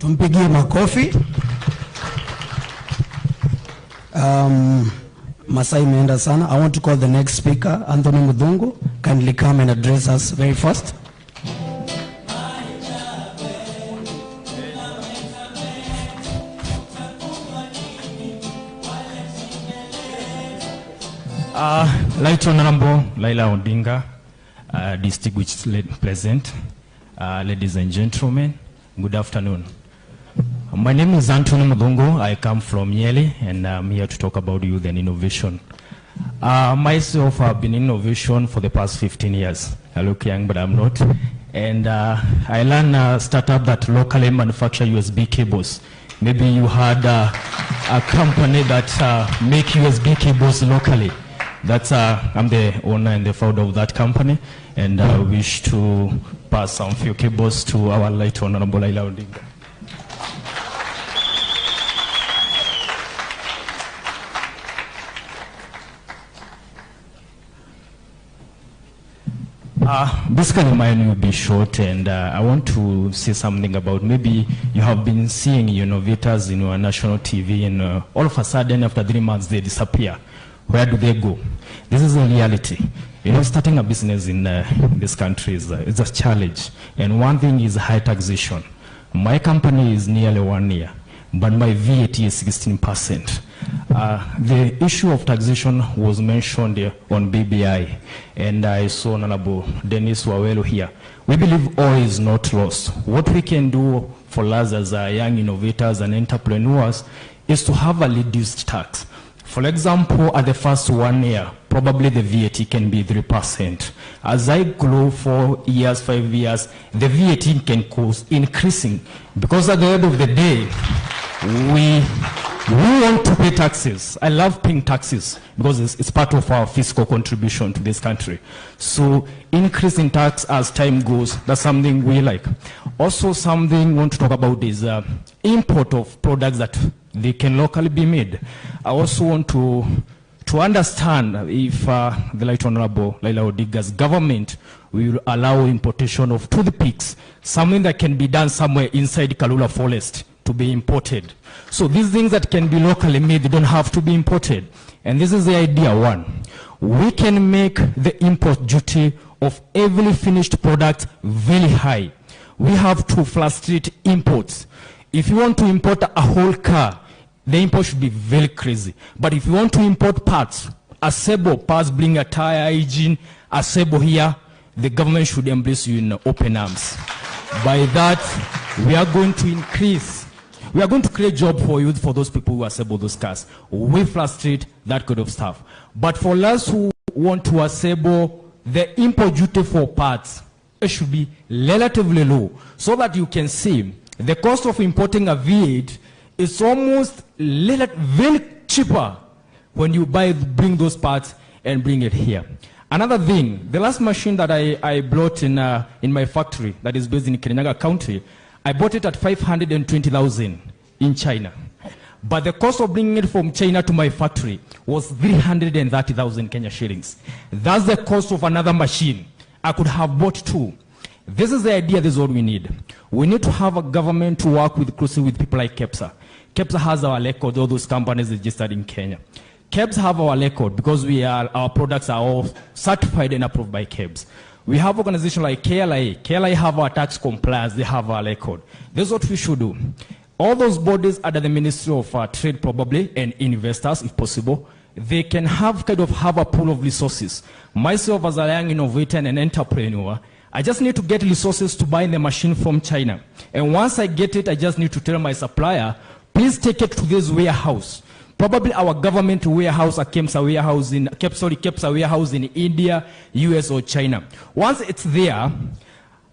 Tumpigie makofi. Masai imeenda sana. I want to call the next speaker, Anthony Mudhungu. Kindly come and address us very fast. Right Honorable Raila Odinga, distinguished present, ladies and gentlemen, good afternoon. My name is Anthony Mudhungu. I come from Nyeri, and I'm here to talk about youth and innovation. Myself, I've been in innovation for the past 15 years. I look young, but I'm not. And I learned a startup that locally manufacture USB cables. Maybe you had a company that make USB cables locally. That's I'm the owner and the founder of that company, and I wish to pass some few cables to our Right Honorable Raila Odinga. Basically, mine will be short, and I want to say something about maybe you have been seeing innovators in our national TV, and all of a sudden, after 3 months, they disappear. Where do they go? This is a reality. Starting a business in this country is a challenge, and one thing is high taxation. My company is nearly 1 year, but my VAT is 16%. The issue of taxation was mentioned on BBI, and I saw Honorable Dennis Wawelo here. We believe all is not lost. What we can do for us as young innovators and entrepreneurs is to have a reduced tax. For example, at the first 1 year, probably the VAT can be 3%. As I grow 4 years, 5 years, the VAT can cost increasing, because at the end of the day, we want to pay taxes. I love paying taxes because it's part of our fiscal contribution to this country. So increasing tax as time goes, that's something we like. Also, something we want to talk about is import of products that they can locally be made. I also want to understand if the Right Honorable Raila Odinga's government will allow importation of toothpicks, something that can be done somewhere inside Kalula Forest, to be imported. So these things that can be locally made, they don't have to be imported. And this is the idea one. We can make the import duty of every finished product very high. We have to frustrate imports. If you want to import a whole car, the import should be very crazy. But if you want to import parts, assemble parts, bring a tire, engine, assemble here, the government should embrace you in open arms. By that, we are going to increase. We are going to create job for youth, for those people who assemble those cars. We frustrate that kind of stuff. But for us who want to assemble, the import duty for parts, it should be relatively low, so that you can see the cost of importing a V8 is almost very cheaper when you bring those parts and bring it here. Another thing, the last machine that I brought in my factory that is based in Kirinyaga County, I bought it at 520,000 in China. But the cost of bringing it from China to my factory was 330,000 Kenya shillings. That's the cost of another machine. I could have bought two. This is the idea, this is what we need. We need to have a government to work closely with people like KEPSA. KEPSA has our record, all those companies registered in Kenya. KEBS have our record because our products are all certified and approved by KEBS. We have organizations like KLI. KLI have our tax compliance, they have our record. This is what we should do. All those bodies under the Ministry of Trade probably, and investors if possible, they can have a pool of resources. Myself as a young innovator and an entrepreneur, I just need to get resources to buy the machine from China. And once I get it, I just need to tell my supplier, please take it to this warehouse. Probably our government warehouse, a KEPSA warehouse in India, US or China. Once it's there,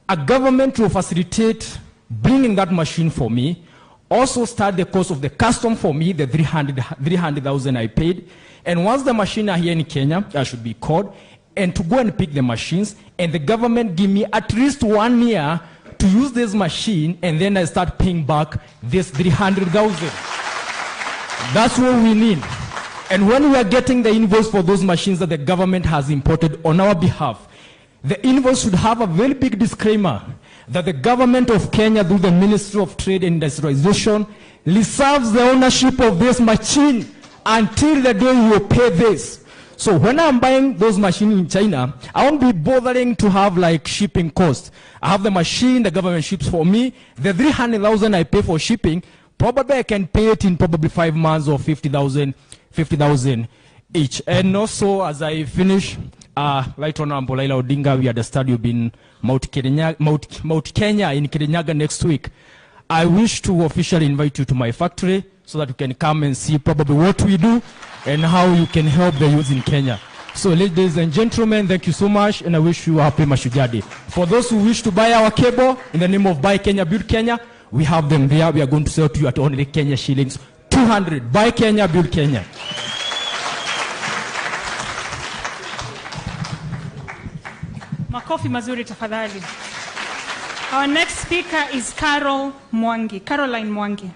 a government will facilitate bringing that machine for me, also start the cost of the custom for me, the 300,000 I paid. And once the machine are here in Kenya, I should be called, and to go and pick the machines, and the government give me at least 1 year to use this machine, and then I start paying back this 300,000. That's what we need. And when we are getting the invoice for those machines that the government has imported on our behalf, the invoice should have a very big disclaimer that the government of Kenya, through the Ministry of Trade and Industrialization, reserves the ownership of this machine until the day you pay this. So when I'm buying those machines in China, I won't be bothering to have like shipping costs. I have the machine, the government ships for me. The 300,000 I pay for shipping, probably I can pay it in probably 5 months or 50,000 each. And also, as I finish, Right Honorable Raila Odinga, we had a study in Mt.Kenya in Kirinyaga next week. I wish to officially invite you to my factory so that you can come and see probably what we do and how you can help the youth in Kenya. So ladies and gentlemen, thank you so much, and I wish you a happy Mashujaa Day. For those who wish to buy our cable in the name of Buy Kenya, Build Kenya, we have them there. We are going to sell to you at only Kenya shillings 200. Buy Kenya, Build Kenya. Makofi mazuri tafadhali. Our next speaker is Caroline Mwangi.